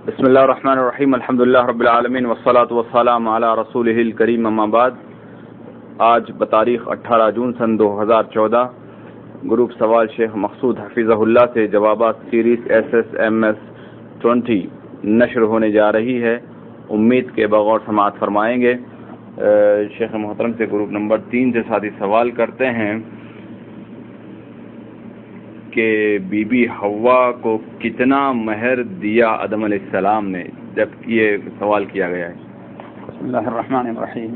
بسم اللہ الرحمن الرحیم الحمدللہ رب العالمین والصلاة والسلام علی رسولہ الکریم اما بعد۔ آج بتاریخ 18 جون سن 2014 گروپ سوال شیخ مقصود حفیظہ اللہ سے جوابات سیریز SSMS20 نشر ہونے جا رہی ہے۔ امید کے بغور سماعت فرمائیں گے۔ شیخ محترم سے گروپ نمبر 3 سے ساتھی سوال کرتے ہیں کہ بی بی حوا کو کتنا مہر دیا آدم علیہ السلام نے، جب یہ سوال کیا گیا ہے۔ بسم اللہ الرحمن الرحیم،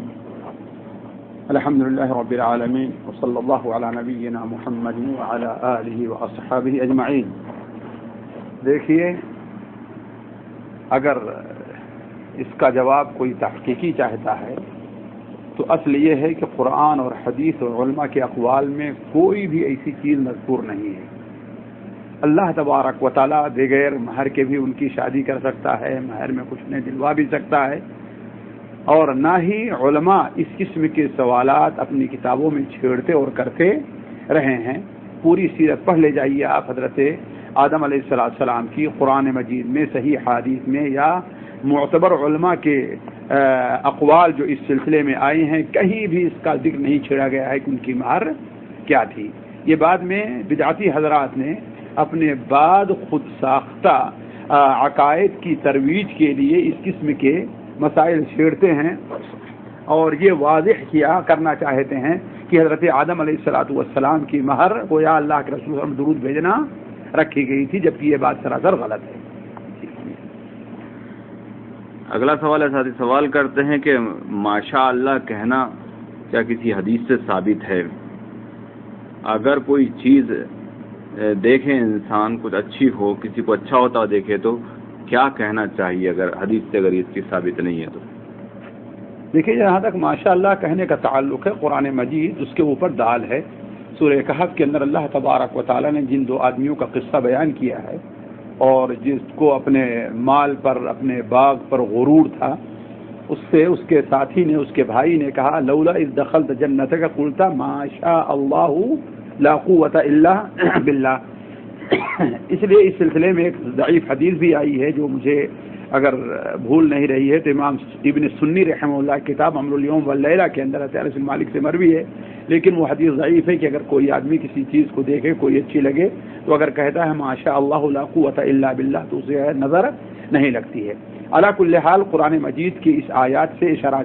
الحمدللہ رب العالمین، وصلی اللہ علی نبینا محمد وعلی آلہ واصحابہ اجمعین۔ دیکھیے، اگر اس کا جواب کوئی تحقیقی چاہتا ہے تو اصل یہ ہے کہ قرآن اور حدیث اور علماء کے اقوال میں کوئی بھی ایسی چیز مذکور نہیں ہے۔ اللہ تبارک و تعالیٰ بغیر مہر کے بھی ان کی شادی کر سکتا ہے، مہر میں کچھ نہیں دلوا بھی سکتا ہے، اور نہ ہی علماء اس قسم کے سوالات اپنی کتابوں میں چھیڑتے اور کرتے رہے ہیں۔ پوری سیرت پڑھ لے جائیے آپ حضرت آدم علیہ السلام کی، قرآن مجید میں، صحیح حدیث میں، یا معتبر علماء کے اقوال جو اس سلسلے میں آئے ہیں، کہیں بھی اس کا ذکر نہیں چھیڑا گیا ہے کہ ان کی مہر کیا تھی۔ یہ بعد میں بدعتی حضرات نے اپنے بعد خود ساختہ عقائد کی ترویج کے لیے اس قسم کے مسائل چھیڑتے ہیں اور یہ واضح کرنا چاہتے ہیں کہ حضرت آدم علیہ السلام کی مہر گویا اللہ کے رسول صلی درود بھیجنا رکھی گئی تھی، جبکہ یہ بات سراسر غلط ہے۔ اگلا سوال ہے، ساتھی سوال کرتے ہیں کہ ماشاء اللہ کہنا کیا کسی حدیث سے ثابت ہے؟ اگر کوئی چیز دیکھیں انسان کچھ اچھی ہو، کسی کو اچھا ہوتا دیکھے تو کیا کہنا چاہیے اگر حدیث سے اگر اس کی ثابت نہیں ہے تو؟ دیکھیے، جہاں تک ماشاء اللہ کہنے کا تعلق ہے، قرآن مجید اس کے اوپر دال ہے۔ سورہ کہف کے اندر اللہ تبارک و تعالیٰ نے جن دو آدمیوں کا قصہ بیان کیا ہے، اور جس کو اپنے مال پر، اپنے باغ پر غرور تھا، اس سے اس کے ساتھی نے، اس کے بھائی نے کہا لولا اذ دخلت جنتک قلت ما شاء اللہ لا قوت الا باللہ۔ اس لیے اس سلسلے میں ایک ضعیف حدیث بھی آئی ہے جو مجھے اگر بھول نہیں رہی ہے تو امام ابن سنی رحمہ اللہ کتاب امر الیوم واللیلہ کے اندر انس بن مالک سے مروی ہے، لیکن وہ حدیث ضعیف ہے کہ اگر کوئی آدمی کسی چیز کو دیکھے، کوئی اچھی لگے، تو اگر کہتا ہے ما شاء اللہ لا قوت الا باللہ تو اسے نظر نہیں لگتی ہے۔ علی کل حال قرآن مجید کی اس آیات سے اشارہ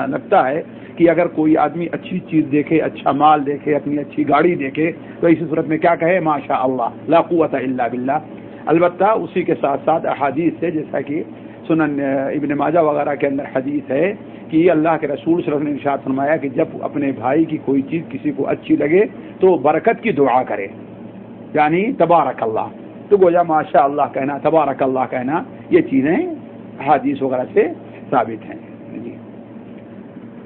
لگتا ہے کہ اگر کوئی آدمی اچھی چیز دیکھے، اچھا مال دیکھے، اپنی اچھی گاڑی دیکھے، تو اسی صورت میں کیا کہے؟ ما شاء اللہ لا قوت الا باللہ۔ البتہ اسی کے ساتھ ساتھ احادیث سے، جیسا کہ سنن ابن ماجہ وغیرہ کے اندر حدیث ہے کہ اللہ کے رسول صلی اللہ علیہ وسلم نے ارشاد فرمایا کہ جب اپنے بھائی کی کوئی چیز کسی کو اچھی لگے تو برکت کی دعا کرے، یعنی تبارک اللہ۔ تو گویا ما شاء اللہ کہنا، تبارک اللہ کہنا، یہ چیزیں حدیث وغیرہ سے ثابت ہیں۔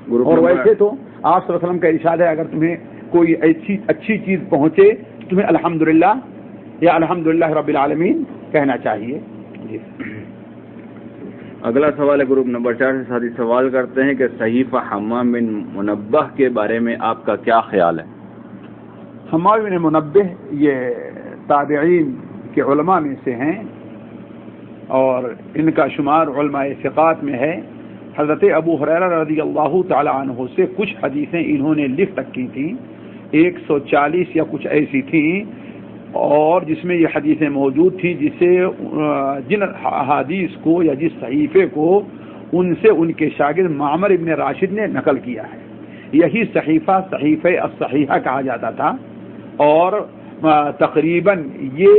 اور ویسے تو آپ صلی اللہ علیہ وسلم کا ارشاد ہے اگر تمہیں کوئی ایسی اچھی چیز پہنچے تو تمہیں الحمدللہ یا الحمدللہ رب العالمین کہنا چاہیے۔ اگلا سوال ہے گروپ نمبر 4 سے ساتھی سوال کرتے ہیں کہ صحیفہ حمام بن منبہ کے بارے میں آپ کا کیا خیال ہے؟ حمام بن منبہ یہ تابعین کے علماء میں سے ہیں اور ان کا شمار علماء ثقات میں ہے۔ حضرت ابو ہریرہ رضی اللہ تعالی عنہ سے کچھ حدیثیں انہوں نے لکھ رکھی تھیں، 140 یا کچھ ایسی تھیں، اور جس میں یہ حدیثیں موجود تھیں جسے جن حدیث کو یا جس صحیفے کو ان سے ان کے شاگرد معمر ابن راشد نے نقل کیا ہے، یہی صحیفہ صحیفہ الصحیحہ کہا جاتا تھا، اور تقریباً یہ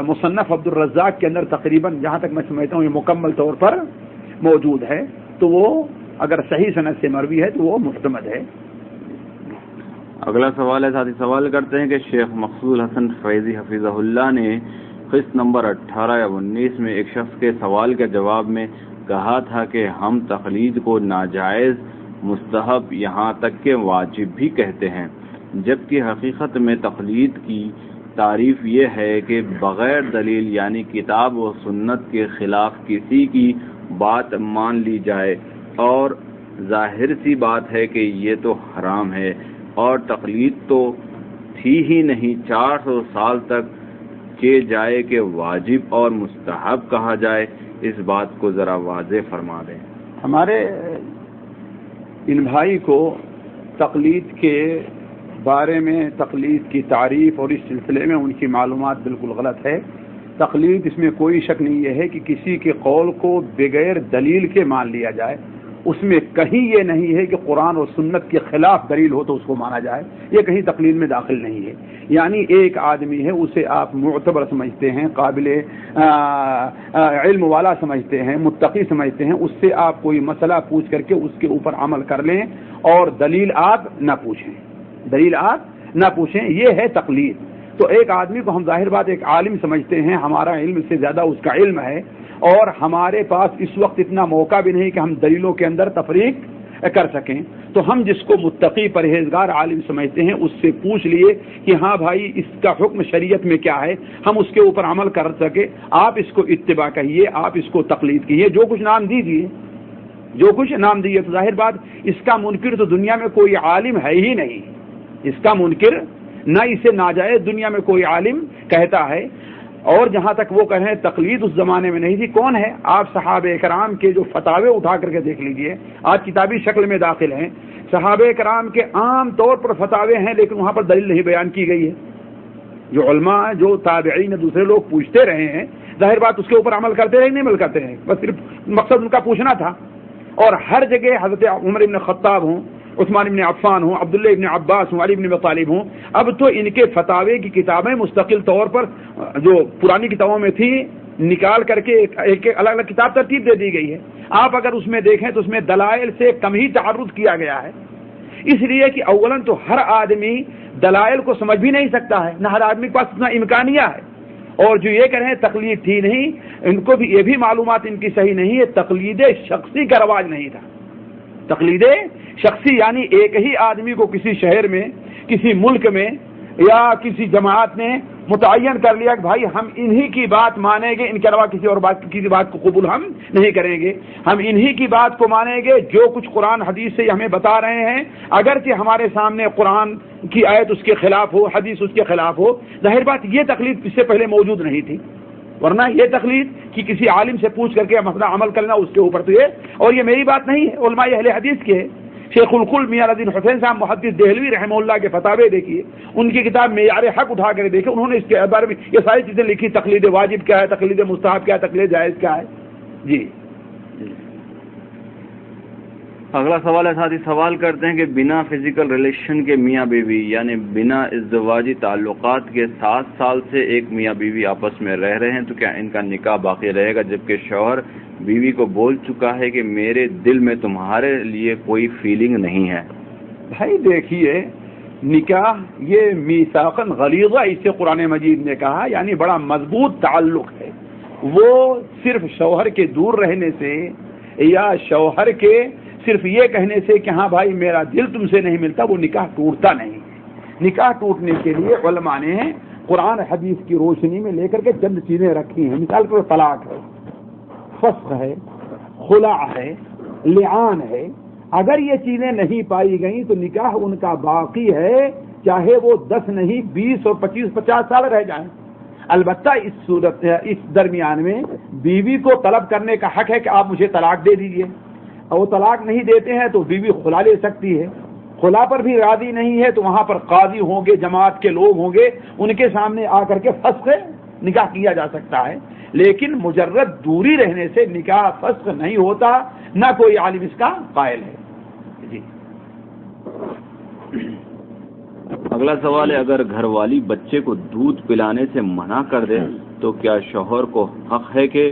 مصنف عبد الرزاق کے اندر تقریباً جہاں تک میں سمجھتا ہوں یہ مکمل طور پر موجود ہے، تو وہ اگر صحیح سند سے مروی ہے تو وہ معتمد ہے۔ اگلا سوال ہے، ساتھی سوال کرتے ہیں کہ شیخ مقصود حسن فیضی حفیظہ اللہ نے قسط نمبر 18 یا 19 میں ایک شخص کے سوال کے جواب میں کہا تھا کہ ہم تقلید کو ناجائز، مستحب، یہاں تک کہ واجب بھی کہتے ہیں، جبکہ حقیقت میں تقلید کی تعریف یہ ہے کہ بغیر دلیل یعنی کتاب و سنت کے خلاف کسی کی بات مان لی جائے، اور ظاہر سی بات ہے کہ یہ تو حرام ہے، اور تقلید تو تھی ہی نہیں، 400 سال تک کہ جائے کہ واجب اور مستحب کہا جائے؟ اس بات کو ذرا واضح فرما دیں۔ ہمارے ان بھائی کو تقلید کے بارے میں، تقلید کی تعریف اور اس سلسلے میں ان کی معلومات بالکل غلط ہے۔ تقلید، اس میں کوئی شک نہیں یہ ہے کہ کسی کے قول کو بغیر دلیل کے مان لیا جائے، اس میں کہیں یہ نہیں ہے کہ قرآن اور سنت کے خلاف دلیل ہو تو اس کو مانا جائے، یہ کہیں تقلید میں داخل نہیں ہے۔ یعنی ایک آدمی ہے، اسے آپ معتبر سمجھتے ہیں، قابل علم والا سمجھتے ہیں، متقی سمجھتے ہیں، اس سے آپ کوئی مسئلہ پوچھ کر کے اس کے اوپر عمل کر لیں اور دلیل آپ نہ پوچھیں، دلیل آپ نہ پوچھیں، یہ ہے تقلید۔ تو ایک آدمی کو ہم ظاہر بات ایک عالم سمجھتے ہیں، ہمارا علم سے زیادہ اس کا علم ہے، اور ہمارے پاس اس وقت اتنا موقع بھی نہیں کہ ہم دلیلوں کے اندر تفریق کر سکیں، تو ہم جس کو متقی پرہیزگار عالم سمجھتے ہیں اس سے پوچھ لیے کہ ہاں بھائی اس کا حکم شریعت میں کیا ہے، ہم اس کے اوپر عمل کر سکے، آپ اس کو اتباع کہیے، آپ اس کو تقلید کہیے، جو کچھ نام دیجیے، جو کچھ نام دیجیے۔ تو ظاہر بات اس کا منکر تو دنیا میں کوئی عالم ہے ہی نہیں، اس کا منکر نہ اسے ناجائز دنیا میں کوئی عالم کہتا ہے۔ اور جہاں تک وہ کہیں تقلید اس زمانے میں نہیں تھی، کون ہے؟ آپ صحابہ کرام کے جو فتاوے اٹھا کر کے دیکھ لیجئے، آج کتابی شکل میں داخل ہیں، صحابہ کرام کے عام طور پر فتاوے ہیں، لیکن وہاں پر دلیل نہیں بیان کی گئی ہے۔ جو علماء، جو تابعین، دوسرے لوگ پوچھتے رہے ہیں، ظاہر بات اس کے اوپر عمل کرتے رہے، نہیں عمل کرتے رہے، بس صرف مقصد ان کا پوچھنا تھا۔ اور ہر جگہ حضرت عمر بن خطاب ہوں، عثمان بن عفان ہوں، عبداللہ ابن عباس ہوں، علی بن ابی طالب ہوں، اب تو ان کے فتاوے کی کتابیں مستقل طور پر جو پرانی کتابوں میں تھی نکال کر کے ایک الگ الگ کتاب ترتیب دے دی گئی ہے۔ آپ اگر اس میں دیکھیں تو اس میں دلائل سے کم ہی تعرض کیا گیا ہے، اس لیے کہ اولاً تو ہر آدمی دلائل کو سمجھ بھی نہیں سکتا ہے، نہ ہر آدمی کے پاس اتنا امکانیہ ہے۔ اور جو یہ کہہ رہے ہیں تقلید تھی نہیں، ان کو بھی یہ بھی معلومات ان کی صحیح نہیں ہے، تقلید شخصی کا رواج نہیں تھا۔ تقلید شخصی یعنی ایک ہی آدمی کو کسی شہر میں، کسی ملک میں یا کسی جماعت نے متعین کر لیا کہ بھائی ہم انہی کی بات مانیں گے، ان کے علاوہ کسی اور بات کو قبول ہم نہیں کریں گے، ہم انہی کی بات کو مانیں گے جو کچھ قرآن حدیث سے ہمیں بتا رہے ہیں، اگرچہ ہمارے سامنے قرآن کی آیت اس کے خلاف ہو، حدیث اس کے خلاف ہو۔ ظاہر بات یہ تقلید اس سے پہلے موجود نہیں تھی، ورنہ یہ تقلید کہ کسی عالم سے پوچھ کر کے مسئلہ عمل کرنا اس کے اوپر تو یہ، اور یہ میری بات نہیں ہے، علماء اہل حدیث کے ہے۔ شیخ القل میاں الدین حسین صاحب محدث دہلوی رحمہ اللہ کے فتاوے دیکھیے، ان کی کتاب معیار حق اٹھا کر دیکھیں، انہوں نے اس کے بارے میں یہ ساری چیزیں لکھی، تقلید واجب کیا ہے، تقلید مستحب کیا ہے، تقلید جائز کیا ہے۔ جی اگلا سوال ہے، ساتھی سوال کرتے ہیں کہ بنا فزیکل ریلیشن کے میاں بیوی یعنی بنا ازدواجی تعلقات کے 7 سال سے ایک میاں بیوی آپس میں رہ رہے ہیں، تو کیا ان کا نکاح باقی رہے گا؟ جبکہ شوہر بیوی کو بول چکا ہے کہ میرے دل میں تمہارے لیے کوئی فیلنگ نہیں ہے۔ بھائی دیکھیے، نکاح یہ میثاقاً غلیظہ، اسے قرآن مجید نے کہا، یعنی بڑا مضبوط تعلق ہے۔ وہ صرف شوہر کے دور رہنے سے یا شوہر کے صرف یہ کہنے سے کہ ہاں بھائی میرا دل تم سے نہیں ملتا، وہ نکاح ٹوٹتا نہیں۔ نکاح ٹوٹنے کے لیے علماء نے قرآن حدیث کی روشنی میں لے کر کے چند چیزیں رکھی ہیں۔ مثال کے طلاق ہے، فسخ ہے، خلع ہے، لعان ہے۔ اگر یہ چیزیں نہیں پائی گئیں تو نکاح ان کا باقی ہے، چاہے وہ 10 نہیں 20 اور 25 50 سال رہ جائیں۔ البتہ اس درمیان میں بیوی کو طلب کرنے کا حق ہے کہ آپ مجھے طلاق دے دیجئے، اور وہ طلاق نہیں دیتے ہیں تو بیوی خلا لے سکتی ہے۔ خلا پر بھی راضی نہیں ہے تو وہاں پر قاضی ہوں گے، جماعت کے لوگ ہوں گے، ان کے سامنے آ کر کے فسخ نکاح کیا جا سکتا ہے۔ لیکن مجرد دوری رہنے سے نکاح فسخ نہیں ہوتا، نہ کوئی عالم اس کا قائل ہے۔ جی اگلا سوال ہے، اگر گھر والی بچے کو دودھ پلانے سے منع کر دے تو کیا شوہر کو حق ہے کہ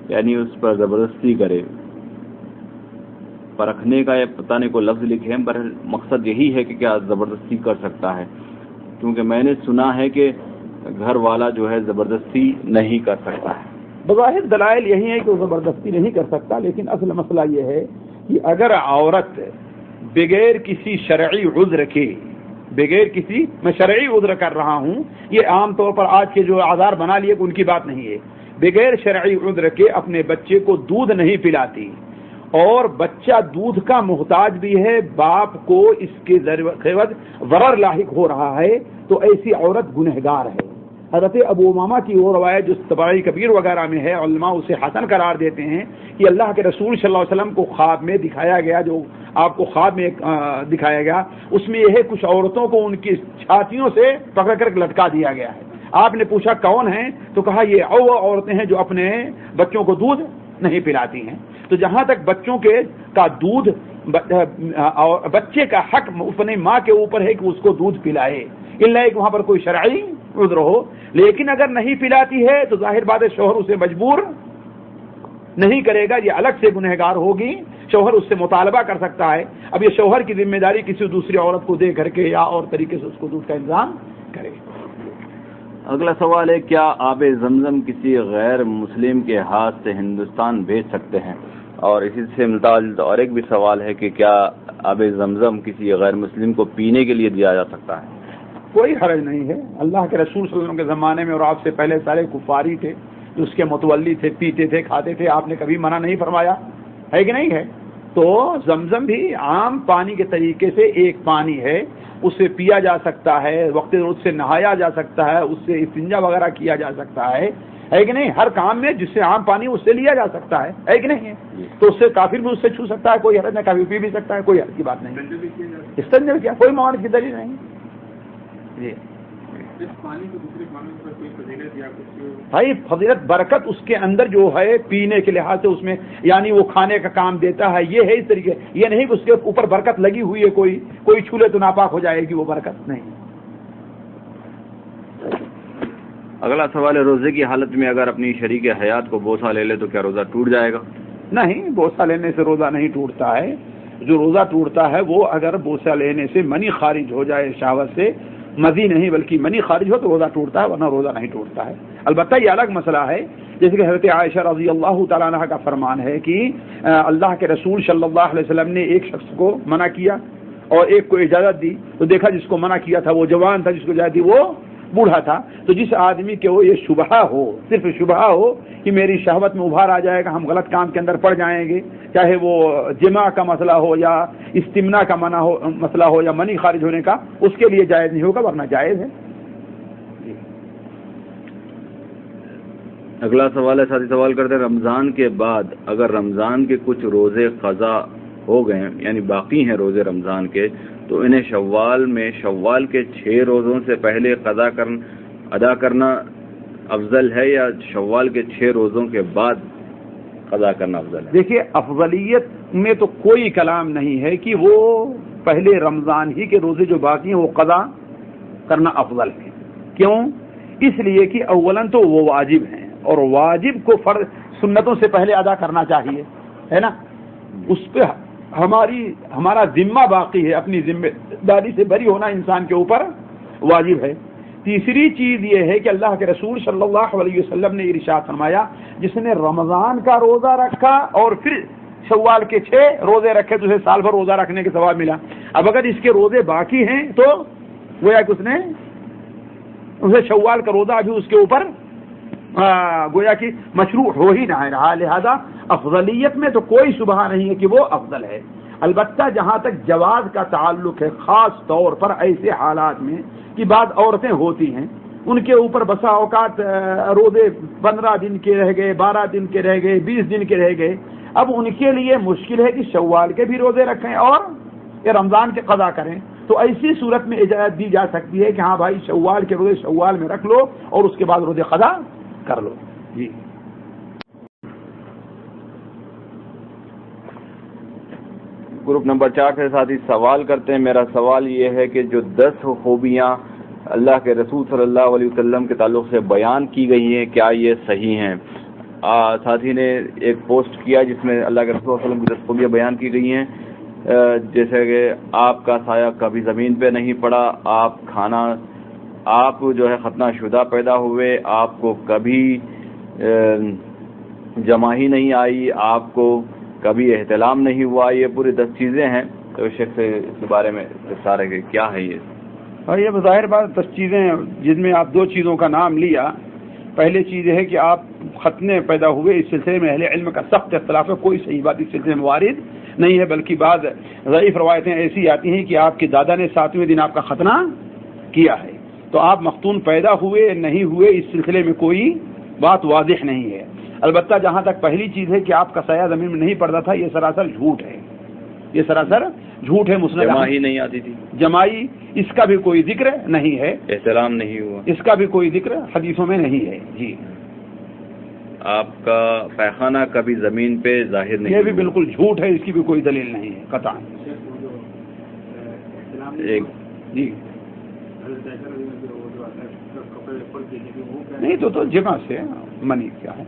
یعنی اس پر زبردستی کرے؟ پرکھنے کا یہ پتہ نہیں کو لفظ لکھے ہیں، پر مقصد یہی ہے کہ کیا زبردستی کر سکتا ہے؟ کیونکہ میں نے سنا ہے کہ گھر والا جو ہے زبردستی نہیں کر سکتا ہے۔ بظاہر دلائل یہی ہے کہ وہ زبردستی نہیں کر سکتا، لیکن اصل مسئلہ یہ ہے کہ اگر عورت بغیر کسی شرعی عذر کے، میں شرعی عذر کر رہا ہوں، یہ عام طور پر آج کے جو آزار بنا لیے ان کی بات نہیں ہے، بغیر شرعی عذر کے اپنے بچے کو دودھ نہیں پلاتی اور بچہ دودھ کا محتاج بھی ہے، باپ کو اس کے ضرر لاحق ہو رہا ہے، تو ایسی عورت گنہگار ہے۔ حضرت ابو امامہ کی وہ روایت جو طبری کبیر وغیرہ میں ہے، علماء اسے حسن قرار دیتے ہیں کہ اللہ کے رسول صلی اللہ علیہ وسلم کو خواب میں دکھایا گیا، جو آپ کو خواب میں دکھایا گیا، اس میں یہ ہے کچھ عورتوں کو ان کی چھاتیوں سے پکڑ کر لٹکا دیا گیا ہے۔ آپ نے پوچھا کون ہیں؟ تو کہا یہ وہ عورتیں ہیں جو اپنے بچوں کو دودھ نہیں پلاتی ہیں۔ تو جہاں تک بچوں کا دودھ، بچے کا حق اپنی ماں کے اوپر ہے کہ اس کو دودھ پلائے، اللہ کہ وہاں پر کوئی شرعی عذر ہو، لیکن اگر نہیں پلاتی ہے تو ظاہر بات ہے شوہر اسے مجبور نہیں کرے گا، یہ الگ سے گنہگار ہوگی، شوہر اس سے مطالبہ کر سکتا ہے۔ اب یہ شوہر کی ذمہ داری کسی دوسری عورت کو دے کر کے یا اور طریقے سے اس کو دودھ کا انتظام کرے۔ اگلا سوال ہے، کیا آب زمزم کسی غیر مسلم کے ہاتھ سے ہندوستان بھیج سکتے ہیں؟ اور اسی سے متعلق اور ایک بھی سوال ہے کہ کیا آب زمزم کسی غیر مسلم کو پینے کے لیے دیا جا سکتا ہے؟ کوئی حرج نہیں ہے، اللہ کے رسول صلی اللہ علیہ وسلم کے زمانے میں اور آپ سے پہلے سارے کفاری تھے جو اس کے متولی تھے، پیتے تھے، کھاتے تھے، آپ نے کبھی منع نہیں فرمایا ہے کہ نہیں ہے؟ تو زمزم بھی عام پانی کے طریقے سے ایک پانی ہے، اس سے پیا جا سکتا ہے، وقت ضرورت سے نہایا جا سکتا ہے، اس سے استنجا وغیرہ کیا جا سکتا ہے کہ نہیں؟ ہر کام میں جس سے عام پانی اس سے لیا جا سکتا ہے کہ نہیں ہے؟ تو اس سے کافر بھی اس سے چھو سکتا ہے، کوئی حرج نہیں، کافر پی بھی سکتا ہے، کوئی حرج کی بات نہیں، استنجا کیا کوئی مواد کی دلیل نہیں۔ جی بھائی فضیلت برکت اس کے اندر جو ہے پینے کے لحاظ سے اس میں یعنی وہ کھانے کا کام دیتا ہے، یہ ہے اس طریقے، یہ نہیں کہ اس کے اوپر برکت لگی ہوئی ہے، کوئی چھولے تو ناپاک ہو جائے گی، وہ برکت نہیں۔ اگلا سوال ہے، روزے کی حالت میں اگر اپنی شریک حیات کو بوسہ لے لے تو کیا روزہ ٹوٹ جائے گا؟ نہیں، بوسہ لینے سے روزہ نہیں ٹوٹتا ہے۔ جو روزہ ٹوٹتا ہے وہ اگر بوسہ لینے سے منی خارج ہو جائے شہوت سے، مزی نہیں بلکہ منی خارج ہو تو روزہ ٹوٹتا ہے، ورنہ روزہ نہیں ٹوٹتا ہے۔ البتہ یہ الگ مسئلہ ہے، جیسے کہ حضرت عائشہ رضی اللہ تعالیٰ عنہ کا فرمان ہے کہ اللہ کے رسول صلی اللہ علیہ وسلم نے ایک شخص کو منع کیا اور ایک کو اجازت دی، تو دیکھا جس کو منع کیا تھا وہ جوان تھا، جس کو اجازت دی وہ بوڑھا تھا۔ تو جس آدمی کے وہ یہ شبہ ہو، صرف شبہ ہو کہ میری شہوت میں ابھار آ جائے گا، ہم غلط کام کے اندر پڑ جائیں گے، چاہے وہ جماع کا مسئلہ ہو یا استمنا کا مسئلہ ہو یا منی خارج ہونے کا، اس کے لیے جائز نہیں ہوگا، ورنہ جائز ہے۔ اگلا سوال ہے، ساتھی سوال کرتے ہیں، رمضان کے بعد اگر رمضان کے کچھ روزے قضا ہو گئے یعنی باقی ہیں روزے رمضان کے، تو انہیں شوال کے 6 روزوں سے پہلے ادا کرنا افضل ہے یا شوال کے 6 روزوں کے بعد قضا کرنا افضل ہے؟ دیکھیے افضلیت میں تو کوئی کلام نہیں ہے کہ وہ پہلے رمضان ہی کے روزے جو باقی ہیں وہ قضا کرنا افضل ہے۔ کیوں؟ اس لیے کہ اولاً تو وہ واجب ہیں اور واجب کو فرض سنتوں سے پہلے ادا کرنا چاہیے، ہے نا؟ اس پہ ہمارا ذمہ باقی ہے، اپنی ذمہ داری سے بری ہونا انسان کے اوپر واجب ہے۔ تیسری چیز یہ ہے کہ اللہ کے رسول صلی اللہ علیہ وسلم نے ارشاد فرمایا، جس نے رمضان کا روزہ رکھا اور پھر شوال کے 6 روزے رکھے تو اسے سال بھر روزہ رکھنے کے ثواب ملا۔ اب اگر اس کے روزے باقی ہیں تو گویا کہ اسے شوال کا روزہ ابھی اس کے اوپر گویا کہ مشروع ہو ہی نہ رہا، لہذا افضلیت میں تو کوئی شبہ نہیں ہے کہ وہ افضل ہے۔ البتہ جہاں تک جواز کا تعلق ہے، خاص طور پر ایسے حالات میں کہ بعض عورتیں ہوتی ہیں ان کے اوپر بسا اوقات روزے 15 دن کے رہ گئے، 12 دن کے رہ گئے، 20 دن کے رہ گئے، اب ان کے لیے مشکل ہے کہ شوال کے بھی روزے رکھیں اور یا رمضان کے قضا کریں، تو ایسی صورت میں اجازت دی جا سکتی ہے کہ ہاں بھائی شوال کے روزے شوال میں رکھ لو اور اس کے بعد روزے قضا کر لو۔ جی گروپ نمبر 4 سے ساتھی سوال کرتے ہیں، میرا سوال یہ ہے کہ جو 10 خوبیاں اللہ کے رسول صلی اللہ علیہ وسلم کے تعلق سے بیان کی گئی ہیں کیا یہ صحیح ہیں؟ ساتھی نے ایک پوسٹ کیا جس میں اللہ کے رسول صلی اللہ علیہ وسلم کی 10 خوبیاں بیان کی گئی ہیں، جیسے کہ آپ کا سایہ کبھی زمین پہ نہیں پڑا، آپ جو ہے ختنہ شدہ پیدا ہوئے، آپ کو کبھی جمع ہی نہیں آئی، آپ کو کبھی احتلام نہیں ہوا، یہ پوری 10 چیزیں ہیں، تو شیخ سے اس کے بارے میں استفسار ہے کہ کیا ہے یہ؟ اور یہ بظاہر بات 10 چیزیں ہیں جن میں آپ 2 چیزوں کا نام لیا۔ پہلی چیز ہے کہ آپ ختنے پیدا ہوئے، اس سلسلے میں اہل علم کا سخت اختلاف ہے، کوئی صحیح بات اس سلسلے میں وارد نہیں ہے، بلکہ بعض ضعیف روایتیں ایسی آتی ہیں کہ آپ کے دادا نے 7ویں دن آپ کا ختنہ کیا ہے۔ تو آپ مختون پیدا ہوئے نہیں ہوئے اس سلسلے میں کوئی بات واضح نہیں ہے. البتہ جہاں تک پہلی چیز ہے کہ آپ کا سایہ زمین میں نہیں پڑتا تھا، یہ سراسر جھوٹ ہے، یہ سراسر جھوٹ ہے. مسند جمع ہی نہیں آتی تھی، جمائی اس کا بھی کوئی ذکر نہیں ہے، احترام نہیں ہوا، اس کا بھی کوئی ذکر حدیثوں میں نہیں ہے. جی آپ کا پیخانہ کبھی زمین پہ ظاہر نہیں، یہ بھی بالکل جھوٹ ہے، اس کی بھی کوئی دلیل نہیں ہے قطعاً. جی نہیں تو جمع سے منی کیا ہے.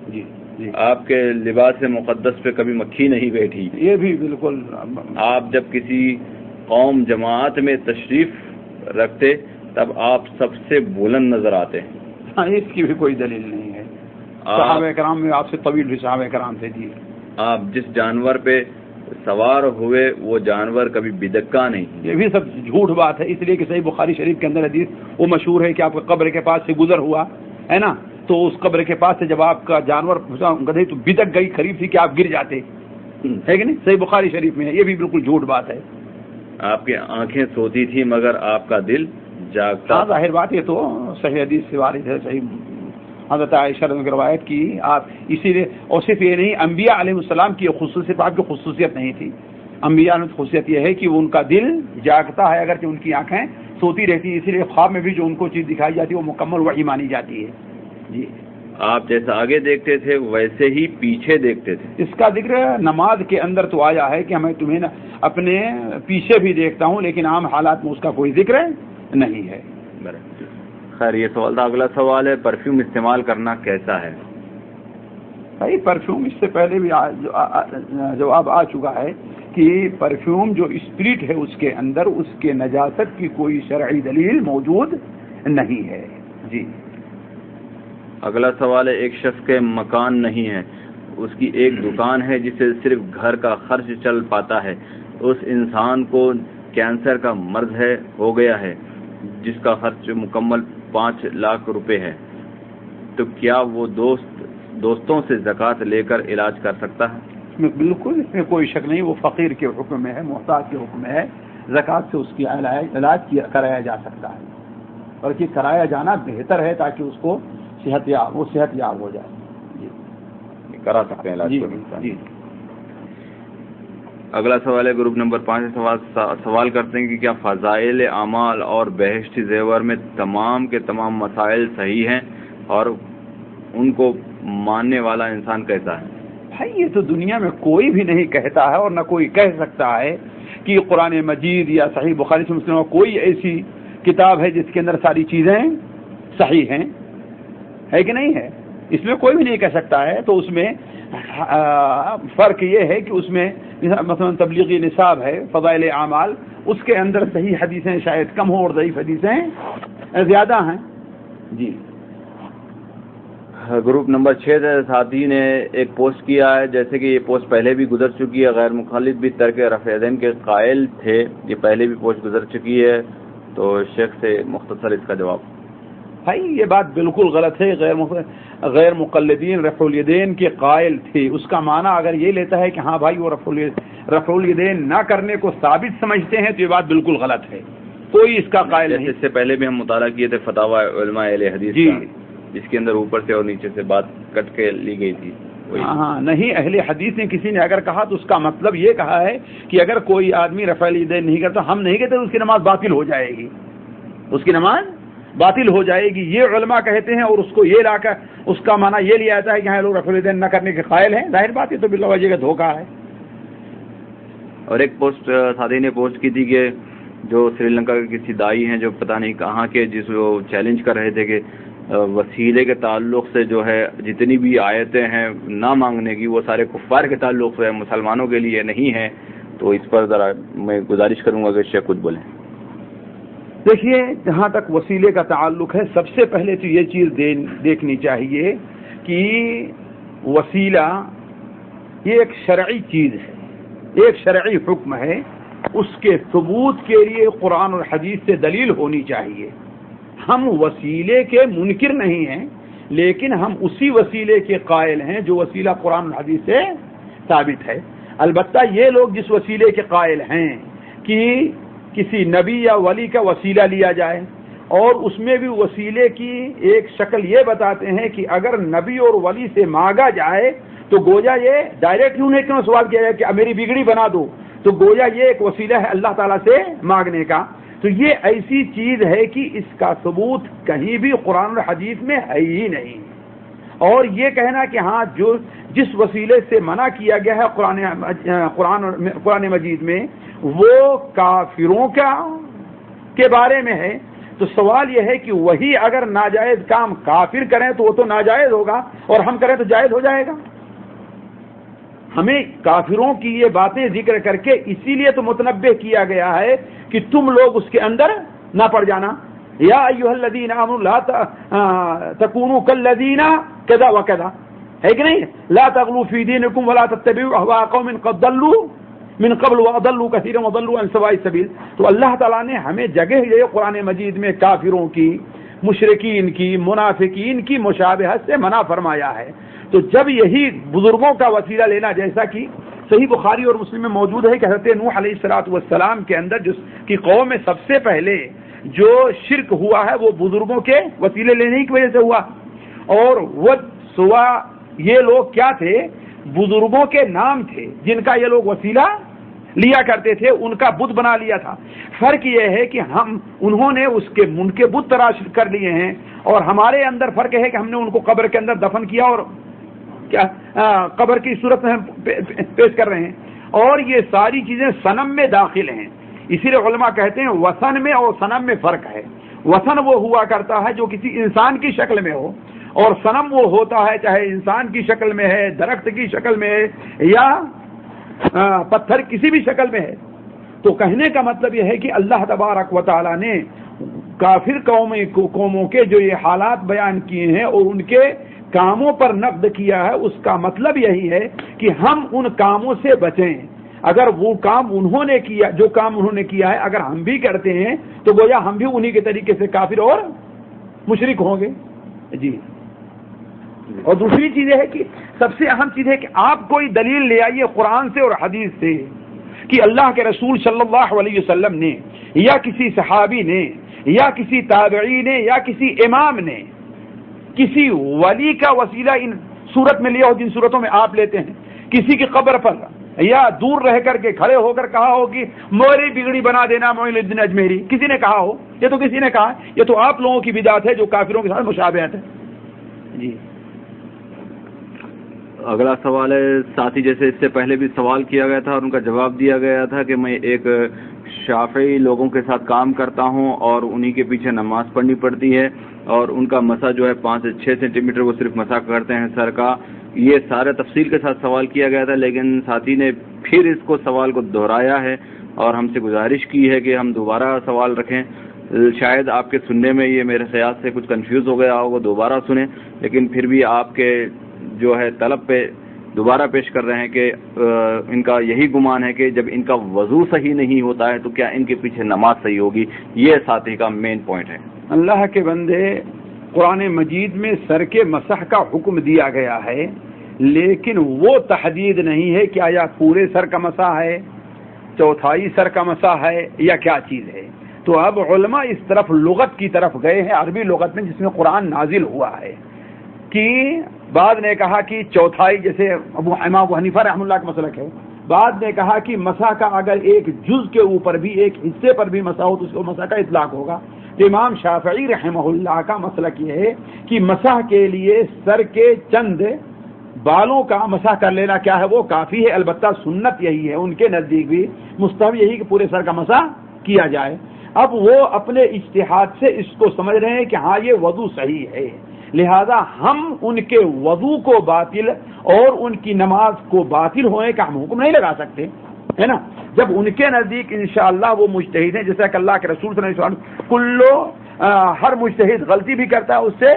جی جی آپ کے لباس مقدس پہ کبھی مکھی نہیں بیٹھی، یہ بھی بالکل. آپ جب کسی قوم جماعت میں تشریف رکھتے تب آپ سب سے بلند نظر آتے ہیں. ہاں اس کی بھی کوئی دلیل نہیں ہے. صحابہ کرام میں آپ سے طویل بھی صحابہ کرام تھے. جی آپ جس جانور پہ سوار ہوئے وہ جانور کبھی بدکا نہیں. یہ بھی سب جھوٹ بات ہے، اس لیے کہ صحیح بخاری شریف کے اندر حدیث وہ مشہور ہے کہ آپ کے قبر کے پاس سے گزر ہوا ہے نا، تو اس قبر کے پاس سے جب آپ کا جانور گدھے تو بدک گئی، قریب تھی کہ آپ گر جاتے، ہے کہ نہیں؟ صحیح بخاری شریف میں ہے. یہ بھی بالکل جھوٹ بات ہے. آپ کی آنکھیں سوتی تھی مگر آپ کا دل جاگتا. ہاں ظاہر بات، یہ تو صحیح حدیث سے وارد ہے. صحیح حضرت عائشہ رضی اللہ عنہا کی روایت کی آپ اسی لیے. اور صرف یہ نہیں، انبیاء علیہ السلام کی خصوصیت آپ کی خصوصیت نہیں تھی. انبیاء میں خصوصیت یہ ہے کہ ان کا دل جاگتا ہے اگرچہ ان کی آنکھیں سوتی رہتی ہیں. اسی لیے خواب میں بھی جو ان کو چیز دکھائی جاتی ہے وہ مکمل وحی مانی جاتی ہے. جی آپ جیسا آگے دیکھتے تھے ویسے ہی پیچھے دیکھتے تھے. اس کا ذکر نماز کے اندر تو آیا ہے کہ میں تمہیں اپنے پیچھے بھی دیکھتا ہوں، لیکن عام حالات میں اس کا کوئی ذکر نہیں ہے. خیر یہ سوال تھا. اگلا سوال ہے پرفیوم استعمال کرنا کیسا ہے؟ بھائی پرفیوم اس سے پہلے بھی جواب آ چکا ہے کہ پرفیوم جو اسپرٹ ہے اس کے اندر اس کے نجاست کی کوئی شرعی دلیل موجود نہیں ہے. جی اگلا سوال ہے ایک شخص کے مکان نہیں ہے، اس کی ایک دکان ہے جسے صرف گھر کا خرچ چل پاتا ہے. اس انسان کو کینسر کا مرض ہو گیا ہے جس کا خرچ مکمل 5 لاکھ روپے ہے، تو کیا وہ دوستوں سے زکوٰۃ لے کر علاج کر سکتا ہے؟ بالکل اس میں کوئی شک نہیں. وہ فقیر کے حکم میں ہے، محتاج کے حکم میں ہے. زکوٰۃ سے اس کی علاج کرایا جا سکتا ہے، بلکہ کرایا جانا بہتر ہے تاکہ اس کو صحت یاب ہو جائے. جی کرا سکتے ہیں علاج. جی اگلا سوال ہے گروپ نمبر 5 سوال کرتے ہیں کہ کیا فضائل اعمال اور بہشتی زیور میں تمام کے تمام مسائل صحیح ہیں اور ان کو ماننے والا انسان کیسا ہے؟ بھائی یہ تو دنیا میں کوئی بھی نہیں کہتا ہے اور نہ کوئی کہہ سکتا ہے کہ قرآن مجید یا صحیح بخاری سے مسلم کوئی ایسی کتاب ہے جس کے اندر ساری چیزیں صحیح ہیں، ہے کہ نہیں ہے. اس میں کوئی بھی نہیں کہہ سکتا ہے. تو اس میں فرق یہ ہے کہ اس میں مثلا تبلیغی نصاب ہے، فضائل اعمال، اس کے اندر صحیح حدیثیں شاید کم ہوں اور ضعیف حدیثیں زیادہ ہیں. جی گروپ نمبر 6 ساتھی نے ایک پوسٹ کیا ہے، جیسے کہ یہ پوسٹ پہلے بھی گزر چکی ہے. غیر مخالف بھی ترک رفع یدین کے قائل تھے، یہ پہلے بھی پوسٹ گزر چکی ہے، تو شیخ سے مختصر اس کا جواب. بھائی یہ بات بالکل غلط ہے. غیر مقلدین رفع الیدین کے قائل تھے، اس کا معنی اگر یہ لیتا ہے کہ ہاں بھائی وہ رفع الیدین نہ کرنے کو ثابت سمجھتے ہیں تو یہ بات بالکل غلط ہے. کوئی اس کا قائل نہیں. اس سے پہلے بھی ہم مطالعہ کیے تھے فتاوی علماء اہل حدیث جی، جس کے اندر اوپر سے اور نیچے سے بات کٹ کے لی گئی تھی. ہاں نہیں، اہل حدیث نے کسی نے اگر کہا تو اس کا مطلب یہ کہا ہے کہ اگر کوئی آدمی رفع الیدین نہیں کرتا، ہم نہیں کہتے، اس کی نماز باطل ہو جائے گی، اس کی نماز باطل ہو جائے گی. یہ علماء کہتے ہیں اور اس کو یہ لا کر اس کا معنی یہ لیا جاتا ہے کہ ہاں لوگ رفع الیدین نہ کرنے کے قائل ہیں. ظاہر بات یہ تو باللہ وجہ کا دھوکہ ہے. اور ایک پوسٹ ساتھی نے پوسٹ کی تھی کہ جو سری لنکا کے کسی دائی ہیں جو پتہ نہیں کہاں کے، جس کو چیلنج کر رہے تھے کہ وسیلے کے تعلق سے جو ہے جتنی بھی آیتیں ہیں نہ مانگنے کی وہ سارے کفار کے تعلق سے مسلمانوں کے لیے نہیں ہیں. تو اس پر ذرا میں گزارش کروں گا کہ شیخ کچھ بولیں. دیکھیے جہاں تک وسیلے کا تعلق ہے، سب سے پہلے تو یہ چیز دیکھنی چاہیے کہ وسیلہ یہ ایک شرعی چیز ہے، ایک شرعی حکم ہے. اس کے ثبوت کے لیے قرآن اور حدیث سے دلیل ہونی چاہیے. ہم وسیلے کے منکر نہیں ہیں، لیکن ہم اسی وسیلے کے قائل ہیں جو وسیلہ قرآن اور حدیث سے ثابت ہے. البتہ یہ لوگ جس وسیلے کے قائل ہیں کہ کسی نبی یا ولی کا وسیلہ لیا جائے اور اس میں بھی وسیلے کی ایک شکل یہ بتاتے ہیں کہ اگر نبی اور ولی سے مانگا جائے تو گویا یہ ڈائریکٹ یوں نہیں کہ سوال کیا جائے کہ میری بگڑی بنا دو، تو گویا یہ ایک وسیلہ ہے اللہ تعالیٰ سے مانگنے کا. تو یہ ایسی چیز ہے کہ اس کا ثبوت کہیں بھی قرآن اور حدیث میں ہے ہی نہیں. اور یہ کہنا کہ ہاں جو جس وسیلے سے منع کیا گیا ہے قرآن مجید میں وہ کافروں کے بارے میں ہے، تو سوال یہ ہے کہ وہی اگر ناجائز کام کافر کریں تو وہ تو ناجائز ہوگا اور ہم کریں تو جائز ہو جائے گا. ہمیں کافروں کی یہ باتیں ذکر کر کے اسی لیے تو متنبہ کیا گیا ہے کہ تم لوگ اس کے اندر نہ پڑ جانا. یا ایھا الذین آمنوا لا تکونوا کالذین کذا وکذا، ہے کہ نہیں؟ لا تغلوا فی دینکم ولا تتبعوا اهواء قوم قد ضلوا من قبل واضلوا كثيرا وضلوا عن سواء السبيل. تو اللہ تعالیٰ نے ہمیں جگہ یہ قرآن مجید میں کافروں کی، مشرکین کی، منافقین کی مشابہت سے منع فرمایا ہے. تو جب یہی بزرگوں کا وسیلہ لینا، جیسا کہ صحیح بخاری اور مسلم میں موجود ہے کہ حضرت نوح علیہ الصلوۃ والسلام کے اندر جس کی قوم میں سب سے پہلے جو شرک ہوا ہے وہ بزرگوں کے وسیلے لینے کی وجہ سے ہوا. اور وہ سوا یہ لوگ کیا تھے؟ بزرگوں کے نام تھے جن کا یہ لوگ وسیلہ لیا کرتے تھے، ان کا بت بنا لیا تھا. فرق یہ ہے کہ انہوں نے ان کے بت تراش کر لیے ہیں، اور ہمارے اندر فرق ہے کہ ہم نے ان کو قبر کے اندر دفن کیا اور کیا قبر کی صورت میں پیش کر رہے ہیں. اور یہ ساری چیزیں صنم میں داخل ہیں. اسی لیے علماء کہتے ہیں وثن میں اور صنم میں فرق ہے. وثن وہ ہوا کرتا ہے جو کسی انسان کی شکل میں ہو، اور صنم وہ ہوتا ہے چاہے انسان کی شکل میں ہے، درخت کی شکل میں ہے، یا پتھر کسی بھی شکل میں ہے. تو کہنے کا مطلب یہ ہے کہ اللہ تبارک و تعالی نے کافر قوموں کے جو یہ حالات بیان کیے ہیں اور ان کے کاموں پر نقد کیا ہے، اس کا مطلب یہی ہے کہ ہم ان کاموں سے بچیں. اگر وہ کام انہوں نے کیا، جو کام انہوں نے کیا ہے اگر ہم بھی کرتے ہیں تو گویا ہم بھی انہی کے طریقے سے کافر اور مشرک ہوں گے. جی. اور دوسری چیز یہ ہے کہ سب سے اہم چیز ہے کہ آپ کوئی دلیل لے آئیے قرآن سے اور حدیث سے کہ اللہ کے رسول صلی اللہ علیہ وسلم نے یا کسی صحابی نے یا کسی تابعی نے یا کسی امام نے کسی ولی کا وسیلہ ان صورت میں لیا ہو جن صورتوں میں آپ لیتے ہیں، کسی کی قبر پر یا دور رہ کر کے کھڑے ہو کر کہا ہو کہ موری بگڑی بنا دینا معین الدین اجمیری، کسی نے کہا ہو، یہ تو کسی نے کہا، یہ تو آپ لوگوں کی بدعت ہے جو کافروں کے ساتھ مشابہت ہے. جی. اگلا سوال ہے ساتھی جیسے اس سے پہلے بھی سوال کیا گیا تھا اور ان کا جواب دیا گیا تھا کہ میں ایک شافعی لوگوں کے ساتھ کام کرتا ہوں اور انہی کے پیچھے نماز پڑھنی پڑتی ہے، اور ان کا مسا جو ہے 5 سے 6 سینٹی میٹر وہ صرف مسا کرتے ہیں سر کا. یہ سارے تفصیل کے ساتھ سوال کیا گیا تھا، لیکن ساتھی نے پھر اس کو سوال کو دہرایا ہے اور ہم سے گزارش کی ہے کہ ہم دوبارہ سوال رکھیں. شاید آپ کے سننے میں یہ میرے خیال سے کچھ کنفیوز ہو گیا ہوگا، دوبارہ سنیں. لیکن پھر بھی آپ کے جو ہے طلب پہ دوبارہ پیش کر رہے ہیں کہ ان کا یہی گمان ہے کہ جب ان کا وضو صحیح نہیں ہوتا ہے تو کیا ان کے پیچھے نماز صحیح ہوگی. یہ ساتھی کا مین پوائنٹ ہے. اللہ کے بندے، قرآن مجید میں سر کے مسح کا حکم دیا گیا ہے، لیکن وہ تحدید نہیں ہے کہ آیا پورے سر کا مسح ہے، چوتھائی سر کا مسح ہے، یا کیا چیز ہے. تو اب علماء اس طرف لغت کی طرف گئے ہیں، عربی لغت میں جس میں قرآن نازل ہوا ہے، کہ بعد نے کہا کہ چوتھائی، جیسے امام ابو حنیفہ رحمہ اللہ کا مسلک ہے، بعد نے کہا کہ مسح کا اگر ایک جز کے اوپر بھی، ایک حصے پر بھی مسح ہو تو اس کو مسح کا اطلاق ہوگا. امام شافعی رحمہ اللہ کا مسلک یہ ہے کہ مسح کے لیے سر کے چند بالوں کا مسح کر لینا کیا ہے وہ کافی ہے. البتہ سنت یہی ہے، ان کے نزدیک بھی مستحب یہی کہ پورے سر کا مسح کیا جائے. اب وہ اپنے اجتہاد سے اس کو سمجھ رہے ہیں کہ ہاں یہ وضو صحیح ہے، لہذا ہم ان کے وضو کو باطل اور ان کی نماز کو باطل ہونے کا ہم حکم نہیں لگا سکتے، ہے نا. جب ان کے نزدیک انشاءاللہ وہ مجتہد ہیں، جیسا کہ اللہ کے رسول صلی اللہ علیہ وسلم ہر مجتہد غلطی بھی کرتا ہے، اس سے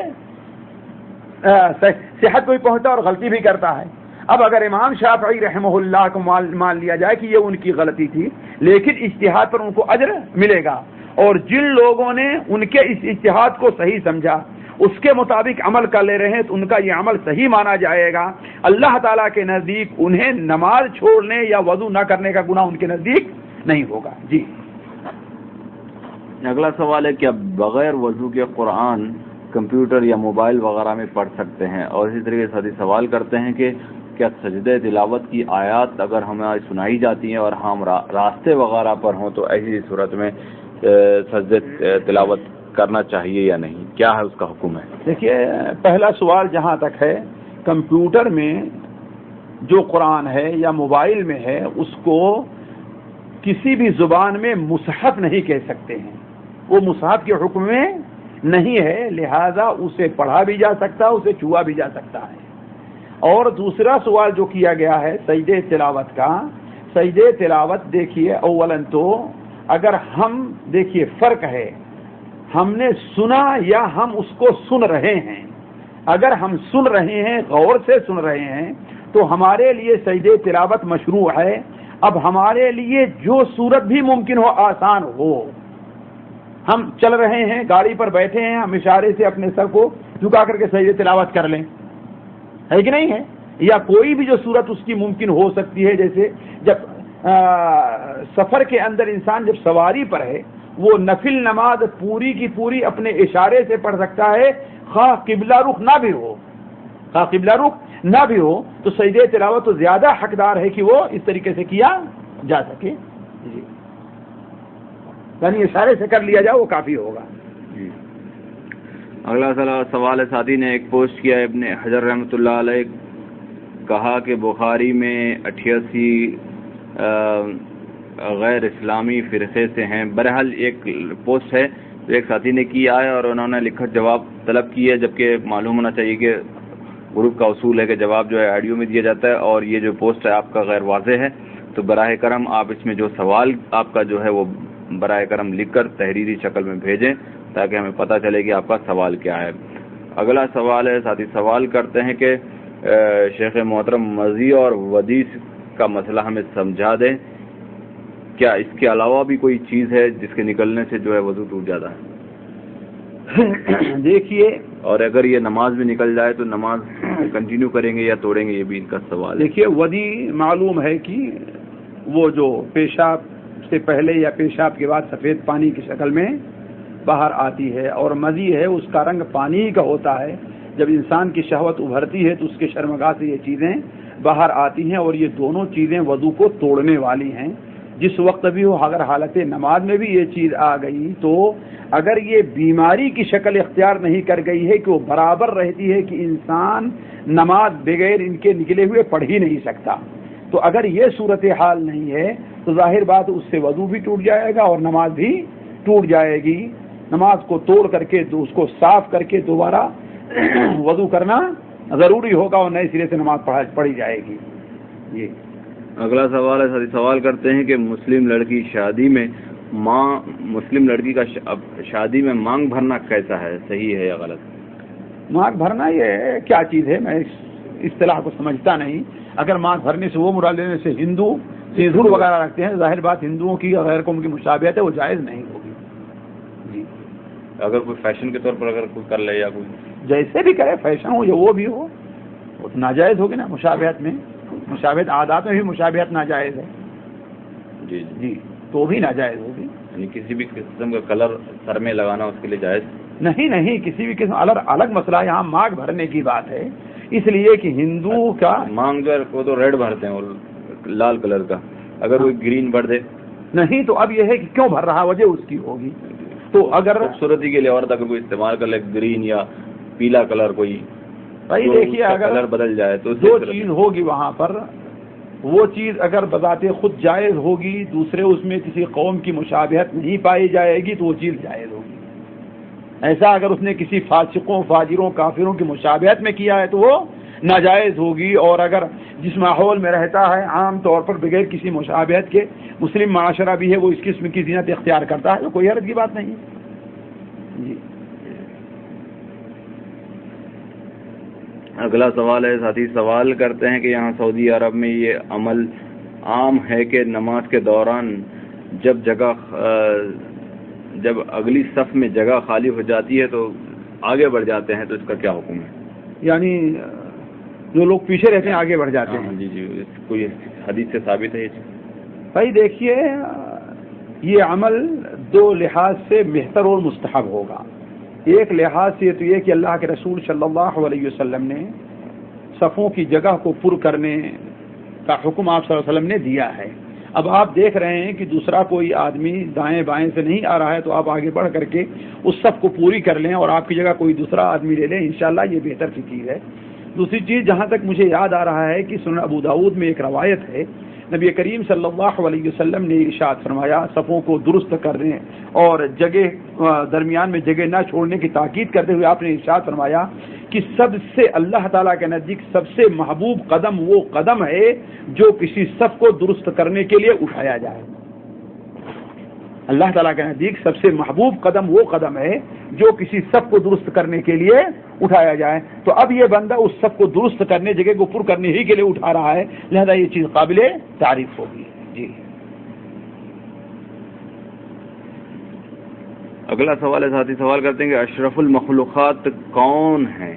صحت کو بھی پہنچتا ہے اور غلطی بھی کرتا ہے. اب اگر امام شافعی رحمہ اللہ کو مان لیا جائے کہ یہ ان کی غلطی تھی، لیکن اجتہاد پر ان کو اجر ملے گا، اور جن لوگوں نے ان کے اس اجتہاد کو صحیح سمجھا، اس کے مطابق عمل کر لے رہے ہیں، تو ان کا یہ عمل صحیح مانا جائے گا. اللہ تعالیٰ کے نزدیک انہیں نماز چھوڑنے یا وضو نہ کرنے کا گناہ ان کے نزدیک نہیں ہوگا. جی. اگلا سوال ہے کیا بغیر وضو کے قرآن کمپیوٹر یا موبائل وغیرہ میں پڑھ سکتے ہیں؟ اور اسی طریقے سے سوال کرتے ہیں کہ کیا سجدہ تلاوت کی آیات اگر ہمیں سنائی جاتی ہیں اور ہم راستے وغیرہ پر ہوں تو ایسی صورت میں سجدہ تلاوت کرنا چاہیے یا نہیں؟ کیا ہے اس کا حکم ہے؟ دیکھیے، پہلا سوال جہاں تک ہے، کمپیوٹر میں جو قرآن ہے یا موبائل میں ہے اس کو کسی بھی زبان میں مصحف نہیں کہہ سکتے ہیں، وہ مصحف کے حکم میں نہیں ہے، لہذا اسے پڑھا بھی جا سکتا ہے، اسے چھوا بھی جا سکتا ہے۔ اور دوسرا سوال جو کیا گیا ہے سجدہ تلاوت کا، سجدہ تلاوت دیکھیے اولاً تو اگر ہم دیکھیے فرق ہے، ہم نے سنا یا ہم اس کو سن رہے ہیں۔ اگر ہم سن رہے ہیں، غور سے سن رہے ہیں، تو ہمارے لیے سجدہ تلاوت مشروع ہے۔ اب ہمارے لیے جو صورت بھی ممکن ہو، آسان ہو، ہم چل رہے ہیں، گاڑی پر بیٹھے ہیں، ہم اشارے سے اپنے سر کو جھکا کر کے سجدہ تلاوت کر لیں، ہے کہ نہیں ہے؟ یا کوئی بھی جو صورت اس کی ممکن ہو سکتی ہے، جیسے جب سفر کے اندر انسان جب سواری پر ہے، وہ نفل نماز پوری کی پوری اپنے اشارے سے پڑھ سکتا ہے، خواہ قبلہ رخ نہ بھی ہو، خواہ قبلہ رخ نہ بھی ہو، تو سجدہ تلاوت تو زیادہ حقدار ہے کہ وہ اس طریقے سے کیا جا سکے، جی، یعنی اشارے سے کر لیا جائے وہ کافی ہوگا۔ جی، اگلا سوال ہے، ساتھی نے ایک پوسٹ کیا، ابن حجر رحمۃ اللہ علیہ کہا کہ بخاری میں 88 غیر اسلامی فرقے سے ہیں۔ بہرحال ایک پوسٹ ہے جو ایک ساتھی نے کیا ہے اور انہوں نے لکھت جواب طلب کی ہے، جبکہ معلوم ہونا چاہیے کہ گروپ کا اصول ہے کہ جواب جو ہے آڈیو میں دیا جاتا ہے، اور یہ جو پوسٹ ہے آپ کا غیر واضح ہے، تو براہ کرم آپ اس میں جو سوال آپ کا جو ہے وہ براہ کرم لکھ کر تحریری شکل میں بھیجیں تاکہ ہمیں پتہ چلے کہ آپ کا سوال کیا ہے۔ اگلا سوال ہے، ساتھی سوال کرتے ہیں کہ شیخ محترم مزی اور ودی کا مسئلہ ہمیں سمجھا دیں، کیا اس کے علاوہ بھی کوئی چیز ہے جس کے نکلنے سے جو ہے وضو ٹوٹ جاتا ہے؟ دیکھیے، اور اگر یہ نماز میں نکل جائے تو نماز کنٹینیو کریں گے یا توڑیں گے، یہ بھی ان کا سوال ہے۔ دیکھیے، ودی معلوم ہے کہ وہ جو پیشاب سے پہلے یا پیشاب کے بعد سفید پانی کی شکل میں باہر آتی ہے، اور مزی ہے اس کا رنگ پانی کا ہوتا ہے۔ جب انسان کی شہوت ابھرتی ہے تو اس کے شرمگاہ سے یہ چیزیں باہر آتی ہیں، اور یہ دونوں چیزیں وضو کو توڑنے والی ہیں۔ جس وقت بھی ہو، اگر حالت نماز میں بھی یہ چیز آ گئی تو اگر یہ بیماری کی شکل اختیار نہیں کر گئی ہے کہ وہ برابر رہتی ہے کہ انسان نماز بغیر ان کے نکلے ہوئے پڑھ ہی نہیں سکتا، تو اگر یہ صورتحال نہیں ہے تو ظاہر بات اس سے وضو بھی ٹوٹ جائے گا اور نماز بھی ٹوٹ جائے گی۔ نماز کو توڑ کر کے اس کو صاف کر کے دوبارہ وضو کرنا ضروری ہوگا اور نئے سرے سے نماز پڑھی جائے گی۔ جی، اگلا سوال ہے، سوال کرتے ہیں کہ مسلم لڑکی کا شادی میں مانگ بھرنا کیسا ہے، صحیح ہے یا غلط؟ مانگ بھرنا یہ کیا چیز ہے، میں اس اصطلاح کو سمجھتا نہیں۔ اگر مانگ بھرنے سے وہ مراد لینے سے ہندو سندور وغیرہ رکھتے ہیں، ظاہر بات ہندوؤں کی غیر قوم کی مشابہت ہے، وہ جائز نہیں ہوگی۔ جی، اگر کوئی فیشن کے طور پر اگر کوئی کر لے یا کوئی جیسے بھی کرے، فیشن ہو یا وہ بھی ہو، وہ تو ناجائز ہوگی نا۔ مشابہت میں، مشابہت عادات میں بھی مشابہت ناجائز ہے، جی جی، تو بھی ناجائز ہوگی۔ یعنی کسی بھی قسم کا کلر سر میں لگانا اس کے لیے جائز نہیں، کسی بھی قسم الگ مسئلہ، یہاں مانگ بھرنے کی بات ہے، اس لیے کہ ہندو کا مانگ جو ہے وہ تو ریڈ بھرتے ہیں اور لال کلر کا، اگر کوئی گرین بھر دے نہیں، تو اب یہ ہے کہ کیوں بھر رہا، وجہ اس کی ہوگی۔ تو اگر خوبصورتی کے لیے عورت اگر کوئی استعمال کر لے گرین یا پیلا کلر، کوئی بھائی دیکھیے، اگر کلر بدل جائے تو جو چیز ہوگی وہاں پر، وہ چیز اگر بذات خود جائز ہوگی، دوسرے اس میں کسی قوم کی مشابہت نہیں پائی جائے گی تو وہ چیز جائز ہوگی۔ ایسا اگر اس نے کسی فاسقوں، فاجروں، کافروں کی مشابہت میں کیا ہے تو وہ ناجائز ہوگی، اور اگر جس ماحول میں رہتا ہے عام طور پر بغیر کسی مشابہت کے مسلم معاشرہ بھی ہے، وہ اس قسم کی زینت اختیار کرتا ہے تو کوئی حرج کی بات نہیں ہے۔ جی، اگلا سوال ہے، ساتھی سوال کرتے ہیں کہ یہاں سعودی عرب میں یہ عمل عام ہے کہ نماز کے دوران جب اگلی صف میں جگہ خالی ہو جاتی ہے تو آگے بڑھ جاتے ہیں، تو اس کا کیا حکم ہے؟ یعنی جو لوگ پیچھے رہتے ہیں آگے بڑھ جاتے ہیں؟ جی، کوئی حدیث سے ثابت ہے یہ چیز؟ بھائی دیکھیے، یہ عمل دو لحاظ سے بہتر اور مستحب ہوگا. ایک لحاظ سے تو یہ کہ اللہ کے رسول صلی اللہ علیہ وسلم نے صفوں کی جگہ کو پر کرنے کا حکم آپ صلی اللہ علیہ وسلم نے دیا ہے. اب آپ دیکھ رہے ہیں کہ دوسرا کوئی آدمی دائیں بائیں سے نہیں آ رہا ہے تو آپ آگے بڑھ کر کے اس صف کو پوری کر لیں اور آپ کی جگہ کوئی دوسرا آدمی لے لیں. انشاءاللہ یہ بہتر کی چیز ہے. دوسری چیز جہاں تک مجھے یاد آ رہا ہے کہ سنن ابو داؤد میں ایک روایت ہے، نبی کریم صلی اللہ علیہ وسلم نے ارشاد فرمایا صفوں کو درست کرنے اور جگہ درمیان میں جگہ نہ چھوڑنے کی تاکید کرتے ہوئے آپ نے ارشاد فرمایا کہ سب سے اللہ تعالیٰ کے نزدیک سب سے محبوب قدم وہ قدم ہے جو کسی صف کو درست کرنے کے لیے اٹھایا جائے. اللہ تعالیٰ کے نزدیک سب سے محبوب قدم وہ قدم ہے جو کسی صف کو درست کرنے کے لیے اٹھایا جائے. تو اب یہ بندہ اس صف کو درست کرنے، جگہ کو پر کرنے ہی کے لیے اٹھا رہا ہے، لہذا یہ چیز قابل تعریف ہوگی. جی اگلا سوال ہے، ساتھی سوال کرتے ہیں کہ اشرف المخلوقات کون ہیں؟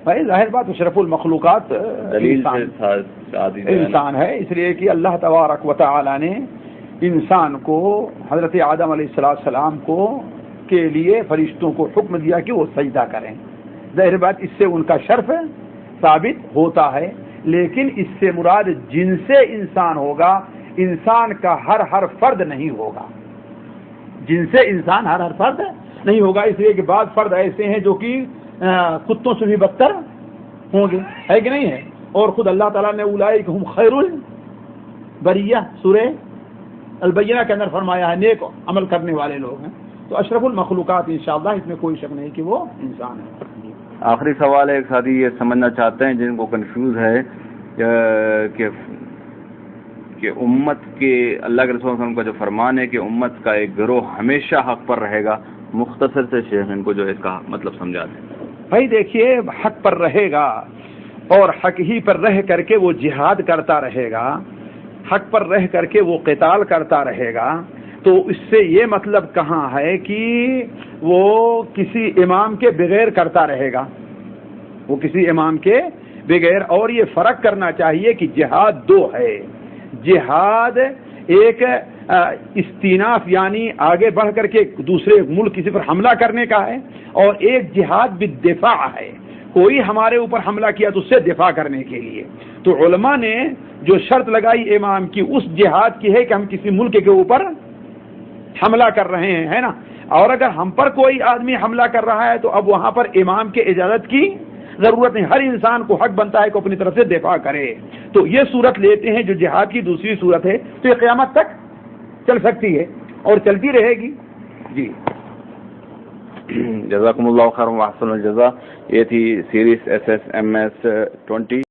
بھائی ظاہر بات اشرف المخلوقات دلیل انسان ہے، اس لیے کہ اللہ تبارک و تعالی نے انسان کو، حضرت آدم علیہ السلام کو کے لیے فرشتوں کو حکم دیا کہ وہ سجدہ کریں. ظاہر بات اس سے ان کا شرف ثابت ہوتا ہے، لیکن اس سے مراد جن سے انسان ہوگا، انسان کا ہر فرد نہیں ہوگا. جن سے انسان ہر فرد نہیں ہوگا، اس لیے کہ بعض فرد ایسے ہیں جو کہ کتوں سے بھی بدتر ہوں گے، ہے کہ نہیں ہے؟ اور خود اللہ تعالیٰ نے اولئک ہم خیر البریہ سورہ البینہ کے اندر فرمایا ہے نیک عمل کرنے والے لوگ ہیں. تو اشرف المخلوقات انشاءاللہ اس میں کوئی شک نہیں کہ وہ انسان ہے. آخری سوال ہے، ایک ساتھی یہ سمجھنا چاہتے ہیں جن کو کنفیوز ہے کہ امت کے اللہ کے رسول صلی اللہ علیہ وسلم کا جو فرمان ہے کہ امت کا ایک گروہ ہمیشہ حق پر رہے گا، مختصر سے شیخ ان کو جو اس کا مطلب سمجھا دیں. بھائی دیکھیے، حق پر رہے گا اور حق ہی پر رہ کر کے وہ جہاد کرتا رہے گا، حق پر رہ کر کے وہ قتال کرتا رہے گا، تو اس سے یہ مطلب کہاں ہے کہ وہ کسی امام کے بغیر کرتا رہے گا، وہ کسی امام کے بغیر. اور یہ فرق کرنا چاہیے کہ جہاد دو ہے. جہاد ایک استیناف یعنی آگے بڑھ کر کے دوسرے ملک کسی پر حملہ کرنے کا ہے، اور ایک جہاد بالدفاع ہے، کوئی ہمارے اوپر حملہ کیا تو اس سے دفاع کرنے کے لیے. تو علماء نے جو شرط لگائی امام کی اس جہاد کی ہے کہ ہم کسی ملک کے اوپر حملہ کر رہے ہیں، ہے نا. اور اگر ہم پر کوئی آدمی حملہ کر رہا ہے تو اب وہاں پر امام کے اجازت کی ضرورت نہیں، ہر انسان کو حق بنتا ہے کہ اپنی طرف سے دفاع کرے. تو یہ صورت لیتے ہیں جو جہاد کی دوسری صورت ہے، تو یہ قیامت تک چل سکتی ہے اور چلتی رہے گی. جی جزاکم اللہ خیر و احسن الجزا. یہ تھی سیریز SSMS 20.